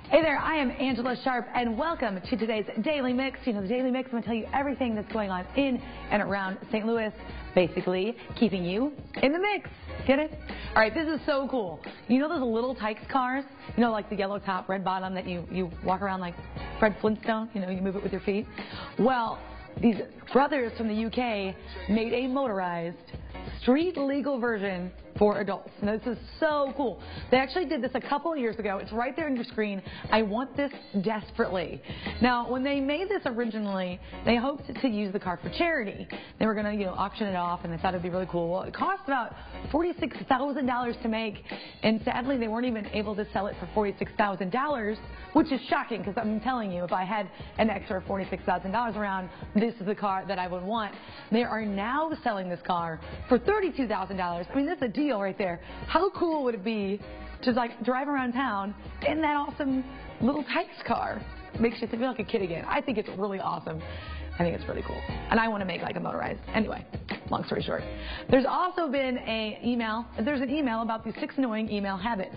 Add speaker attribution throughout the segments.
Speaker 1: Hey there, I am Angela Sharpe, and welcome to today's Daily Mix. You know, the Daily Mix, I'm going to tell you everything that's going on in and around St. Louis, basically keeping you in the mix. Get it? All right, this is so cool. You know those little Tykes cars? You know, like the yellow top, red bottom that you walk around like Fred Flintstone? You know, you move it with your feet? Well, these brothers from the UK made a motorized, street-legal version for adults. Now, this is so cool. They actually did this a couple of years ago. It's right there on your screen. I want this desperately. Now, when they made this originally, they hoped to use the car for charity. They were going to, auction it off, and they thought it'd be really cool. Well, it cost about $46,000 to make, and sadly, they weren't even able to sell it for $46,000, which is shocking because I'm telling you, if I had an extra $46,000 around, this is the car that I would want. They are now selling this car for $32,000. I mean, that's a deal right there. How cool would it be to like drive around town in that awesome little Tykes car? Makes you feel like a kid again. I think it's really awesome. I think it's really cool. And I want to make like a motorized. Anyway, long story short. There's also been an email about these 6 annoying email habits.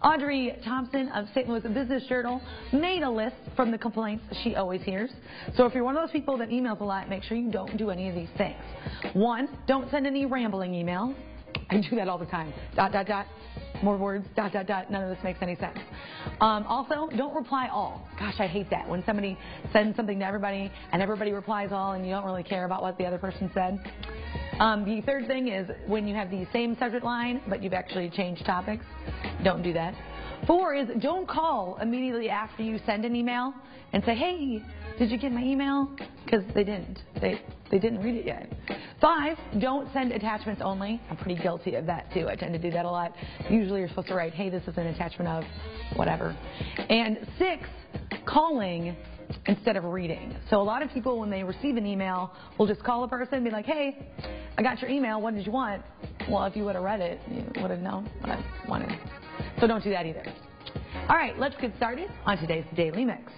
Speaker 1: Audrey Thompson of St. Louis Business Journal made a list from the complaints she always hears. So if you're one of those people that emails a lot, make sure you don't do any of these things. 1, don't send any rambling emails. I do that all the time. ... More words, ... None of this makes any sense. Also, don't reply all. Gosh, I hate that. When somebody sends something to everybody and everybody replies all and you don't really care about what the other person said. The third thing is when you have the same subject line, but you've actually changed topics. Don't do that. 4 is don't call immediately after you send an email and say, hey, did you get my email? Because they didn't. They didn't read it yet. 5, don't send attachments only. I'm pretty guilty of that too. I tend to do that a lot. Usually you're supposed to write, hey, this is an attachment of whatever. And 6, calling instead of reading. So a lot of people, when they receive an email, will just call a person and be like, hey, I got your email. What did you want? Well, if you would have read it, you would have known what I wanted. So don't do that either. All right, let's get started on today's Daily Mix.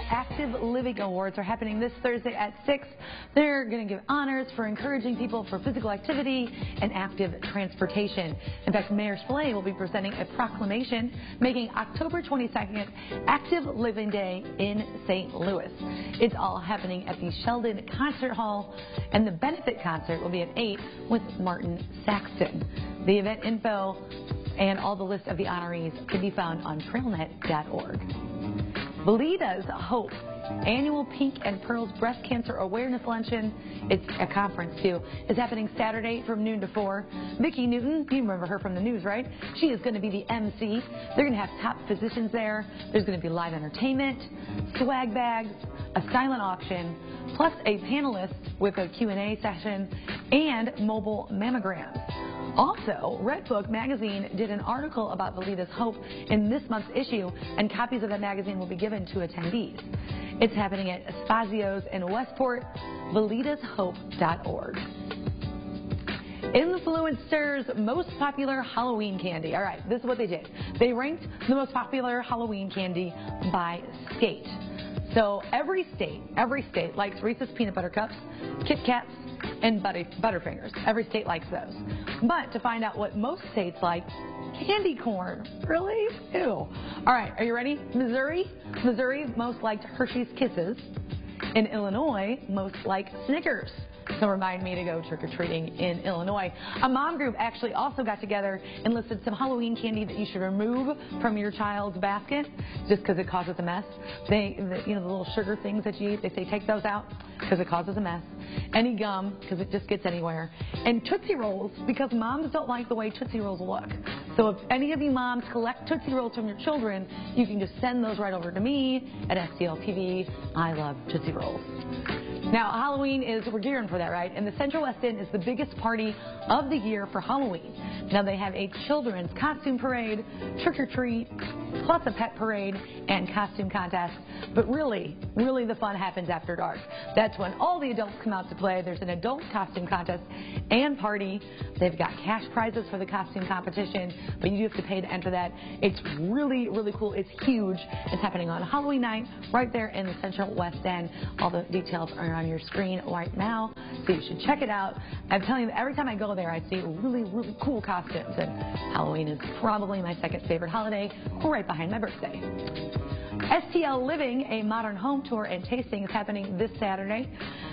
Speaker 1: Active Living Awards are happening this Thursday at 6. They're going to give honors for encouraging people for physical activity and active transportation. In fact, Mayor Slay will be presenting a proclamation making October 22nd Active Living Day in St. Louis. It's all happening at the Sheldon Concert Hall, and the benefit concert will be at 8 with Martin Saxton. The event info and all the list of the honorees can be found on trailnet.org. Valida's Hope annual Pink and Pearls Breast Cancer Awareness Luncheon, it's a conference too, is happening Saturday from noon to 4. Vicki Newton, you remember her from the news, right? She is going to be the MC. They're going to have top physicians there. There's going to be live entertainment, swag bags, a silent auction, plus a panelist with a Q&A session, and mobile mammograms. Also, Redbook magazine did an article about Valida's Hope in this month's issue, and copies of that magazine will be given to attendees. It's happening at Spazio's in Westport, validashope.org. Influencers' most popular Halloween candy. All right, this is what they did. They ranked the most popular Halloween candy by state. So every state likes Reese's Peanut Butter Cups, Kit Kats, and Butterfingers. Every state likes those. But to find out what most states like, candy corn. Really? Ew. All right, are you ready? Missouri most liked Hershey's Kisses. In Illinois, most like Snickers. So remind me to go trick-or-treating in Illinois. A mom group actually also got together and listed some Halloween candy that you should remove from your child's basket just because it causes a mess. The little sugar things that you eat, they say take those out because it causes a mess. Any gum because it just gets anywhere. And Tootsie Rolls because moms don't like the way Tootsie Rolls look. So if any of you moms collect Tootsie Rolls from your children, you can just send those right over to me at STL TV. I love Tootsie Rolls. Now, Halloween we're gearing for that, right? And the Central West End is the biggest party of the year for Halloween. Now, they have a children's costume parade, trick-or-treat, plus a pet parade and costume contest. But really, really the fun happens after dark. That's when all the adults come out to play. There's an adult costume contest and party. They've got cash prizes for the costume competition, but you do have to pay to enter that. It's really, really cool. It's huge. It's happening on Halloween night right there in the Central West End. All the details are on your screen right now, so you should check it out. I'm telling you, every time I go there, I see really, really cool costumes, and Halloween is probably my second favorite holiday, right behind my birthday. STL Living, a modern home tour and tasting, is happening this Saturday.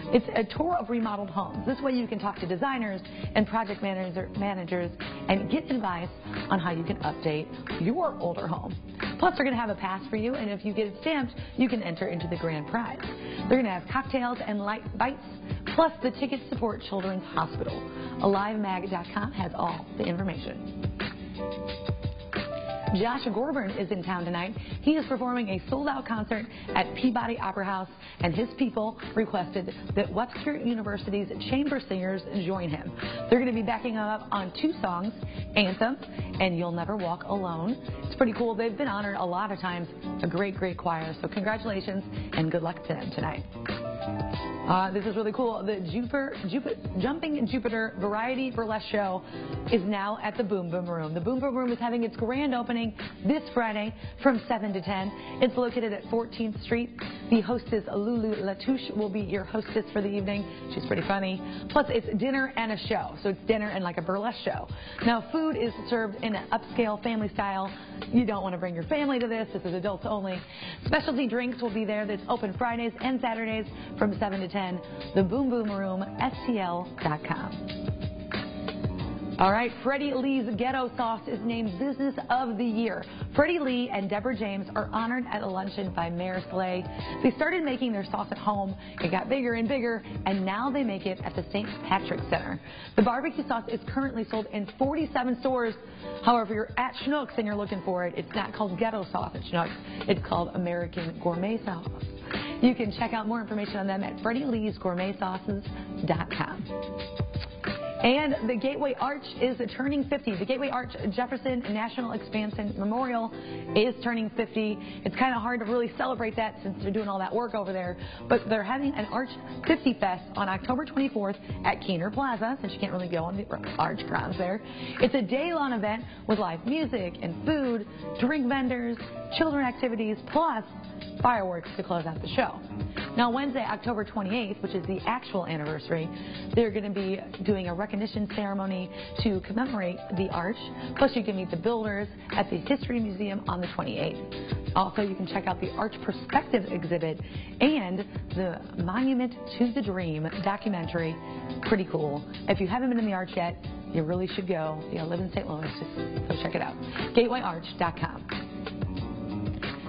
Speaker 1: It's a tour of remodeled homes. This way you can talk to designers and project managers and get advice on how you can update your older home. Plus, they're going to have a pass for you, and if you get it stamped, you can enter into the grand prize. They're going to have cocktails and light bites, plus the tickets support Children's Hospital. AliveMag.com has all the information. Josh Gorburn is in town tonight. He is performing a sold-out concert at Peabody Opera House, and his people requested that Webster University's chamber singers join him. They're going to be backing him up on 2 songs, Anthem and You'll Never Walk Alone. It's pretty cool. They've been honored a lot of times. A great, great choir. So congratulations and good luck to them tonight. This is really cool. The Jumping Jupiter Variety Burlesque Show is now at the Boom Boom Room. The Boom Boom Room is having its grand opening this Friday from 7 to 10. It's located at 14th Street. The hostess, Lulu Latouche, will be your hostess for the evening. She's pretty funny. Plus, it's dinner and a show. So it's dinner and like a burlesque show. Now, food is served in an upscale family style. You don't want to bring your family to this. This is adults only. Specialty drinks will be there. That's open Fridays and Saturdays from 7 to 10. The Boom Boom Room, STL.com. All right, Freddie Lee's Ghetto sauce is named Business of the Year. Freddie Lee and Deborah James are honored at a luncheon by Mayor Slay. They started making their sauce at home. It got bigger and bigger, and now they make it at the St. Patrick's Center. The barbecue sauce is currently sold in 47 stores. However, if you're at Schnucks and you're looking for it, it's not called Ghetto sauce at Schnucks. It's called American Gourmet Sauce. You can check out more information on them at FreddieLee'sGourmetSauces.com. And the Gateway Arch is turning 50. The Gateway Arch Jefferson National Expansion Memorial is turning 50. It's kind of hard to really celebrate that since they're doing all that work over there. But they're having an Arch 50 Fest on October 24th at Keener Plaza, since you can't really go on the Arch grounds there. It's a day-long event with live music and food, drink vendors, children activities, plus fireworks to close out the show. Now, Wednesday, October 28th, which is the actual anniversary, they're going to be doing a recognition ceremony to commemorate the Arch. Plus, you can meet the builders at the History Museum on the 28th. Also, you can check out the Arch Perspective exhibit and the Monument to the Dream documentary. Pretty cool. If you haven't been in the Arch yet, you really should go. If you live in St. Louis, just go check it out. GatewayArch.com.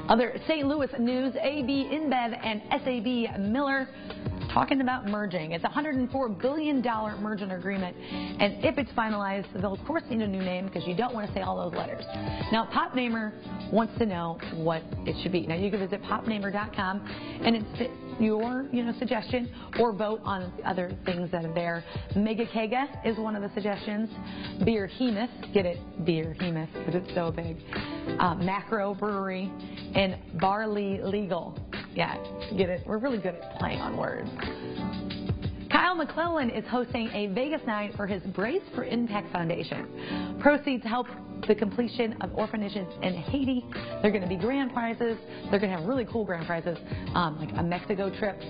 Speaker 1: Other St. Louis news, AB InBev and SAB Miller talking about merging. It's a $104 billion merger agreement, and if it's finalized, they'll of course need a new name because you don't want to say all those letters. Now, PopNamer wants to know what it should be. Now, you can visit popnamer.com, and it's your suggestion, or vote on other things that are there. Mega Kega is one of the suggestions. Beer Hemoth, get it, Beer Hemoth, but it's so big. Macro Brewery, and Barley Legal. Yeah, get it? We're really good at playing on words. Kyle McClellan is hosting a Vegas night for his Brace for Impact Foundation. Proceeds help the completion of orphanages in Haiti. They're going to be grand prizes. They're going to have really cool grand prizes, like a Mexico trip,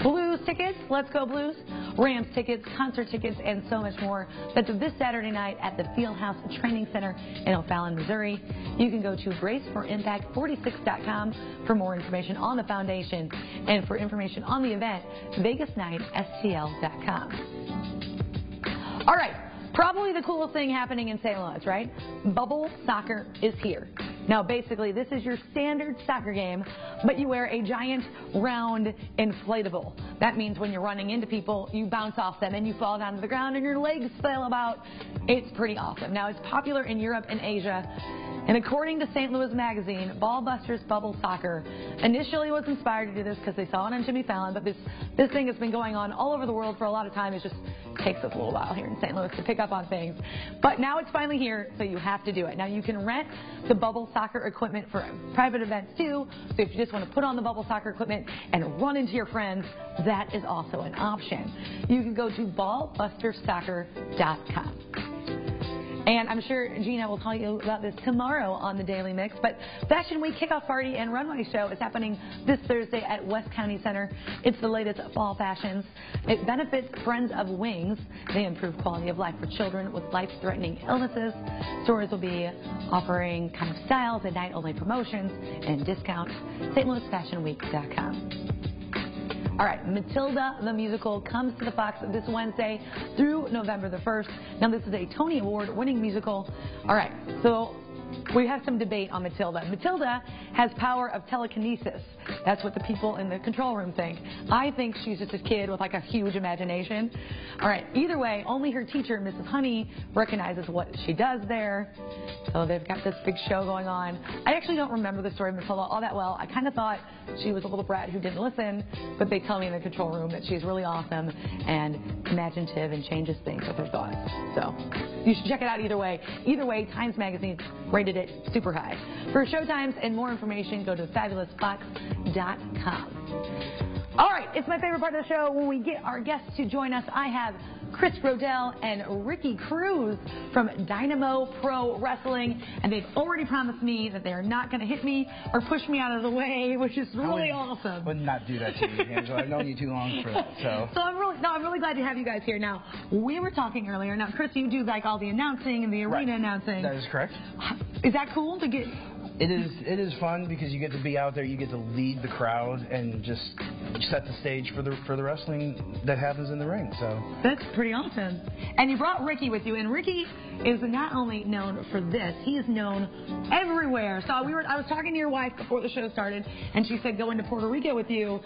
Speaker 1: Blues tickets, Let's Go Blues, Rams tickets, concert tickets, and so much more. That's this Saturday night at the Fieldhouse Training Center in O'Fallon, Missouri. You can go to BraceForImpact46.com for more information on the foundation and for information on the event, VegasNightSTL.com. All right, probably the coolest thing happening in St. Louis, right? Bubble soccer is here. Now, basically, this is your standard soccer game, but you wear a giant, round, inflatable. That means when you're running into people, you bounce off them and you fall down to the ground and your legs flail about. It's pretty awesome. Now, it's popular in Europe and Asia. And according to St. Louis Magazine, Ballbusters Bubble Soccer initially was inspired to do this because they saw it on Jimmy Fallon, but this thing has been going on all over the world for a lot of time. It just takes us a little while here in St. Louis to pick up on things. But now it's finally here, so you have to do it. Now you can rent the bubble soccer equipment for private events too, so if you just want to put on the bubble soccer equipment and run into your friends, that is also an option. You can go to ballbustersoccer.com. And I'm sure Gina will tell you about this tomorrow on the Daily Mix. But Fashion Week Kickoff Party and Runway Show is happening this Thursday at West County Center. It's the latest fall fashions. It benefits Friends of Wings. They improve quality of life for children with life-threatening illnesses. Stores will be offering kind of styles and night-only promotions and discounts. stlouisfashionweek.com. All right, Matilda the Musical comes to the Fox this Wednesday through November the 1st. Now, this is a Tony Award-winning musical. All right, so we have some debate on Matilda. Matilda has power of telekinesis. That's what the people in the control room think. I think she's just a kid with like a huge imagination. All right, either way, only her teacher, Mrs. Honey, recognizes what she does there. So they've got this big show going on. I actually don't remember the story of Matilda all that well. I kind of thought she was a little brat who didn't listen, but they tell me in the control room that she's really awesome and imaginative and changes things with her thoughts. So you should check it out either way. Either way, Times Magazine rated it super high. For showtimes and more information, go to fabulousfox.com. All right, it's my favorite part of the show when we get our guests to join us. I have Chris Roedel and Ricky Cruz from Dynamo Pro Wrestling, and they've already promised me that they are not going to hit me or push me out of the way, which is really awesome.
Speaker 2: I would not do that to you, Angela. I've known you too long for that. So I'm
Speaker 1: really glad to have you guys here. Now, we were talking earlier. Now, Chris, you do like all the announcing and the arena announcing.
Speaker 2: That is correct.
Speaker 1: Is that cool to get?
Speaker 2: It is fun because you get to be out there, you get to lead the crowd and just set the stage for the wrestling that happens in the ring. So
Speaker 1: that's pretty awesome. And you brought Ricky with you, and Ricky is not only known for this, he is known everywhere. So I was talking to your wife before the show started, and she said going to Puerto Rico with you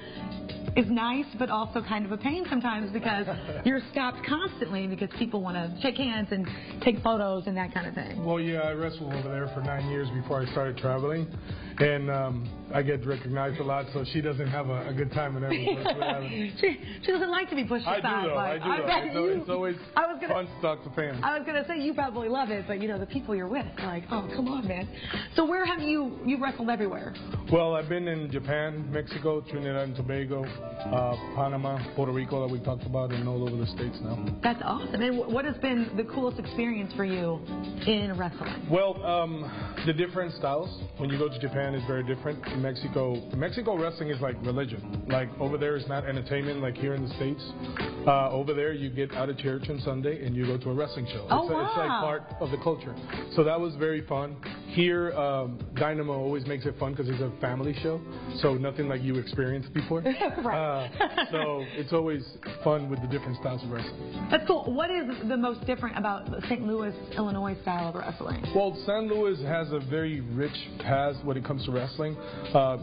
Speaker 1: is nice, but also kind of a pain sometimes because you're stopped constantly because people want to shake hands and take photos and that kind of thing.
Speaker 3: Well, yeah, I wrestled over there for 9 years before I started traveling, and I get recognized a lot, so she doesn't have a good time whenever she
Speaker 1: doesn't like to be pushed aside.
Speaker 3: I do though. It's always fun to talk to fans.
Speaker 1: I was going to say you probably love it, but you know the people you're with are like, oh, come on, man. So where have you wrestled everywhere?
Speaker 3: Well, I've been in Japan, Mexico, Trinidad and Tobago, Panama, Puerto Rico that we talked about, and all over the States now. That's
Speaker 1: awesome. And what has been the coolest experience for you in wrestling?
Speaker 3: Well, the different styles. When you go to Japan, it's very different. In Mexico wrestling is like religion. Like over there, it's not entertainment like here in the States. Over there, you get out of church on Sunday and you go to a wrestling show. It's like part of the culture. So that was very fun. Here, Dynamo always makes it fun because it's a family show. So nothing like you experienced before. So it's always fun with the different styles of wrestling.
Speaker 1: That's cool. What is the most different about the St. Louis, Illinois style of wrestling?
Speaker 3: Well, St. Louis has a very rich past when it comes to wrestling.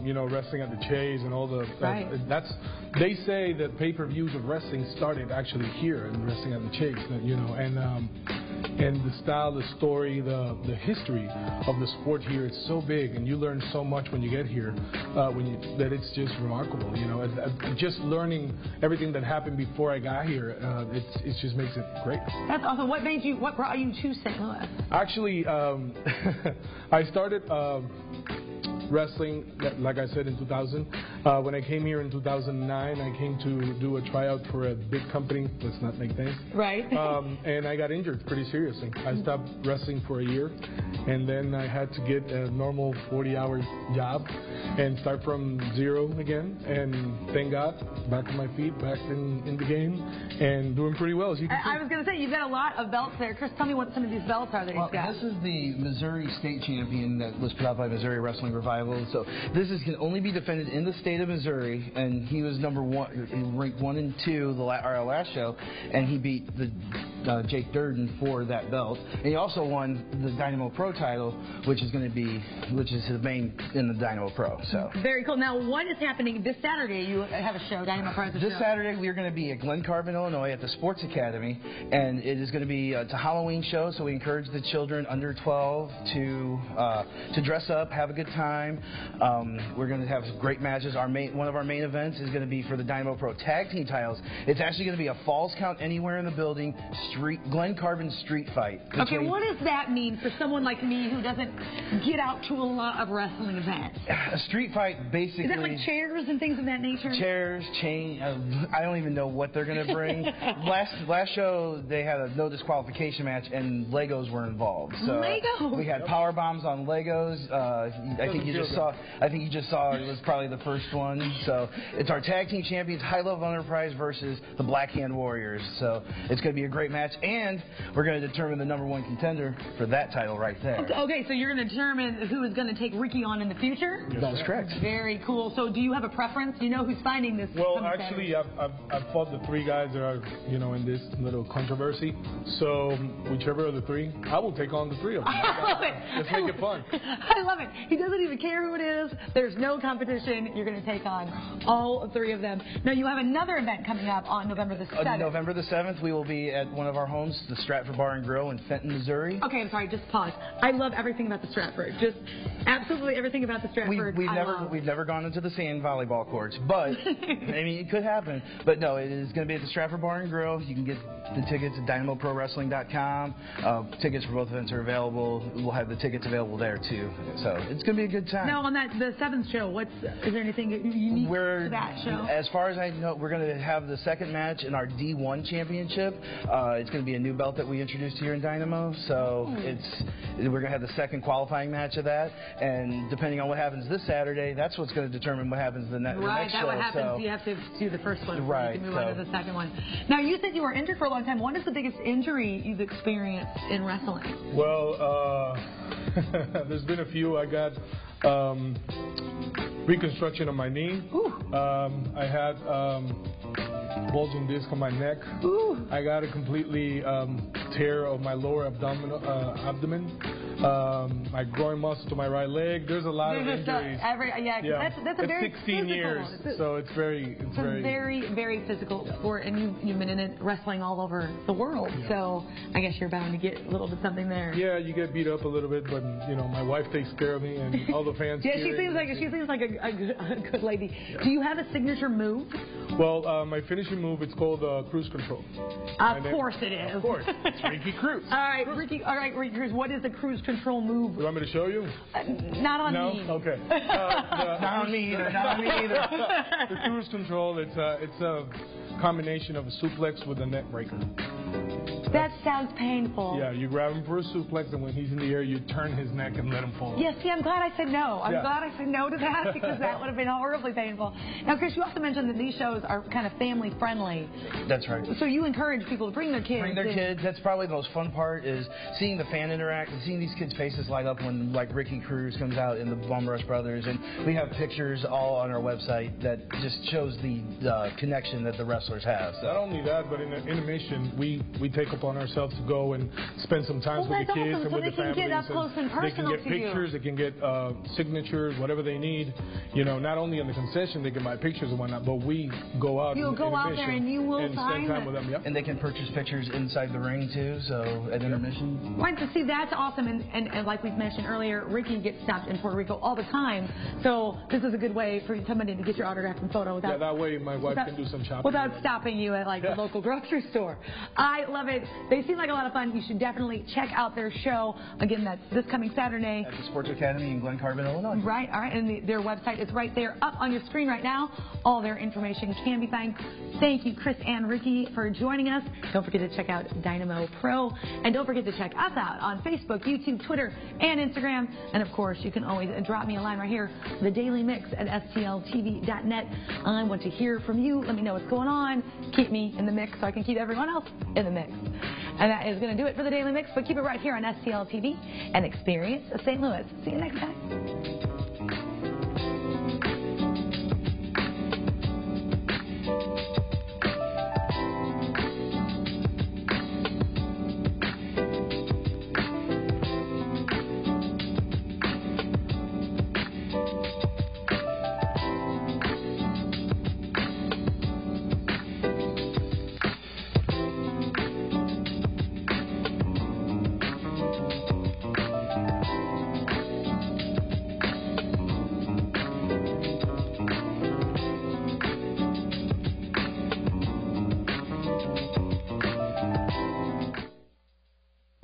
Speaker 3: You know, wrestling at the Chase and all the... They say that pay-per-views of wrestling started actually here in wrestling at the Chase. You know, and the style, the story, the history of the sport here is so big, and you learn so much when you get here that it's just remarkable. You know, just learning everything that happened before I got here, it just makes it great.
Speaker 1: That's awesome. What brought you to St. Louis?
Speaker 3: Actually, I started wrestling, like I said, in 2000. When I came here in 2009, I came to do a tryout for a big company. Let's not make names.
Speaker 1: Right.
Speaker 3: And I got injured pretty seriously. I stopped wrestling for a year, and then I had to get a normal 40-hour job and start from zero again. And thank God, back on my feet, back in the game, and doing pretty well. As you can see.
Speaker 1: I was going to say, you've got a lot of belts there. Chris, tell me what some of these belts are that you've got.
Speaker 2: This is the Missouri State Champion that was put out by Missouri Wrestling Revival. rival. So this can only be defended in the state of Missouri, and he was number 1, ranked 1 and 2 our last show, and he beat Jake Durden for that belt. And he also won the Dynamo Pro title, which is his main in the Dynamo Pro. So
Speaker 1: very cool. Now, what is happening this Saturday? You have a show, Dynamo Pro.
Speaker 2: This Saturday, we are going to be at Glen Carbon, Illinois, at the Sports Academy, and it is going to be it's a Halloween show. So we encourage the children under 12 to dress up, have a good time. We're going to have great matches. One of our main events is going to be for the Dynamo Pro Tag Team titles. It's actually going to be a Falls Count Anywhere in the Building Glen Carbon street fight.
Speaker 1: Okay, what does that mean for someone like me who doesn't get out to a lot of wrestling events?
Speaker 2: A street fight, basically. Is
Speaker 1: that like chairs and things of that nature?
Speaker 2: Chairs, chain. I don't even know what they're going to bring. Last show they had a no disqualification match and Legos were involved. So
Speaker 1: Legos.
Speaker 2: We had power bombs on Legos. I think you just saw it was probably the first one. So it's our tag team champions, High Level Enterprise versus the Black Hand Warriors. So it's going to be a great match, and we're going to determine the #1 contender for that title right there.
Speaker 1: Okay, so you're going to determine who is going to take Ricky on in the future?
Speaker 2: Yes, that's correct.
Speaker 1: Very cool. So do you have a preference? You know who's fighting this?
Speaker 3: Well, actually, I've fought the 3 guys that are, in this little controversy. So whichever of the 3, I will take on the 3 of them.
Speaker 1: I love it.
Speaker 3: Let's make it fun.
Speaker 1: I love it. He doesn't even care who it is. There's no competition. You're going to take on all 3 of them. Now, you have another event coming up on November the 7th.
Speaker 2: On November the 7th, we will be at one of our homes, the Stratford Bar and Grill in Fenton, Missouri.
Speaker 1: Okay, I'm sorry. Just pause. I love everything about the Stratford. Just absolutely everything about the Stratford.
Speaker 2: We've never gone into the sand volleyball courts, but I mean it could happen. But no, it is going to be at the Stratford Bar and Grill. You can get the tickets at DynamoProWrestling.com. Tickets for both events are available. We'll have the tickets available there too. So it's going to be a good time.
Speaker 1: Now on the 7th show, is there anything unique to that show?
Speaker 2: As far as I know, we're going to have the second match in our D1 championship. It's going to be a new belt that we introduced here in Dynamo. So we're going to have the second qualifying match of that, and depending on what happens this Saturday, that's what's going to determine what happens the next show.
Speaker 1: Right, what happens. So you have to do the first one.
Speaker 2: Right.
Speaker 1: You can move on to the second one. Now, you said you were injured for a long time. What is the biggest injury you've experienced in wrestling?
Speaker 3: Well, there's been a few. I got reconstruction of my knee. I had bulging disc on my neck. I got a completely tear of my lower abdomen. My groin muscle to my right leg. There's a lot of injuries. That's a very
Speaker 2: 16 years, so it's very
Speaker 1: very physical sport, and you've been in it wrestling all over the world. Yeah. So I guess you're bound to get a little bit something there.
Speaker 3: Yeah, you get beat up a little bit, but my wife takes care of me, and all the fans.
Speaker 1: Yeah, she seems like a good lady. Yeah. Do you have a signature move?
Speaker 3: Well, my finishing move, it's called cruise control.
Speaker 1: Of course it is.
Speaker 3: Of course, it's Ricky Cruz.
Speaker 1: All right, Ricky Cruz. What is the cruise control move?
Speaker 3: You want me to show you?
Speaker 1: Not on
Speaker 3: me.
Speaker 1: No?
Speaker 3: Okay.
Speaker 2: Not on me either. Not on me either.
Speaker 3: The cruise control, it's a combination of a suplex with a neck breaker.
Speaker 1: That sounds painful.
Speaker 3: Yeah, you grab him for a suplex, and when he's in the air, you turn his neck and let him fall.
Speaker 1: Yeah, see, I'm glad I said no. I'm glad I said no to that, because that would have been horribly painful. Now, Chris, you also mentioned that these shows are kind of family-friendly.
Speaker 2: That's right.
Speaker 1: So you encourage people to bring their kids.
Speaker 2: Bring their kids. That's probably the most fun part, is seeing the fan interact and seeing these kids' faces light up when, like, Ricky Cruz comes out in the Bum Rush Brothers. And we have pictures all on our website that just shows the connection that the wrestlers have. So.
Speaker 3: Not only that, but in the intermission, we take upon ourselves to go and spend some time with the kids and with the families.
Speaker 1: They can get up close and personal.
Speaker 3: They can get pictures, they can get signatures, whatever they need. Not only in the concession they can buy pictures and whatnot, but we go out.
Speaker 1: You'll go out there and you will
Speaker 3: spend time with them. Yep.
Speaker 2: And they can purchase pictures inside the ring too. So at intermission.
Speaker 1: Right. So see, that's awesome. And like we've mentioned earlier, Ricky gets stopped in Puerto Rico all the time. So this is a good way for somebody to get your autograph and photo without.
Speaker 3: That way my wife can do some shopping
Speaker 1: without stopping you at the local grocery store. I love it. They seem like a lot of fun. You should definitely check out their show. Again, that's this coming Saturday
Speaker 2: at the Sports Academy in Glen Carbon, Illinois.
Speaker 1: Right. All right. And their website is right there up on your screen right now. All their information can be found. Thank you, Chris and Ricky, for joining us. Don't forget to check out Dynamo Pro. And don't forget to check us out on Facebook, YouTube, Twitter, and Instagram. And, of course, you can always drop me a line right here, The Daily Mix at STLTV.net. I want to hear from you. Let me know what's going on. Keep me in the mix so I can keep everyone else in the mix. And that is going to do it for The Daily Mix. But keep it right here on STL TV and experience St. Louis. See you next time. Bye.